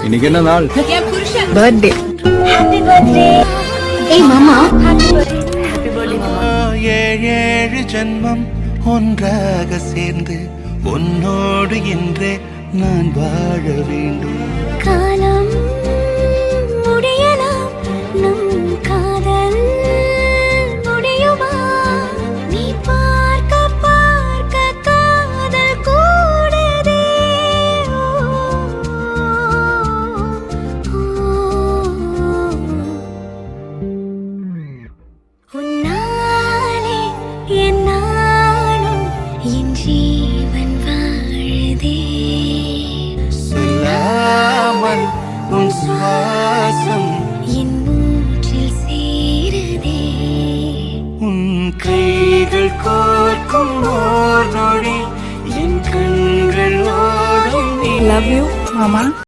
இன்னைக்கு என்ன நாள்? பர்த்டே. Happy birthday. ஏய் மாமா, ஹாப்பி பர்த்டே. ஹாப்பி பர்த்டே மாமா. ஏழு ஜென்மம் ஒன்றாக சேர்ந்து உன்னோடு இன்றே நான் வாழ வேண்டும். காலம் முடியலாம், நம் காதல் முடியுமா? நீ பார்க்க பார்க்க காதல் கூடுதே. உன்னாலே என் நாளும் என் ஜீவன் வாழுதே. சொல்லாமல் உன் சுவாசம் என் மூச்சில் சேருதே. உன் கைகள் கோர்க்கும் ஓர் நொடி என் கண்கள் ஓடும். லவ் யூ மாமா.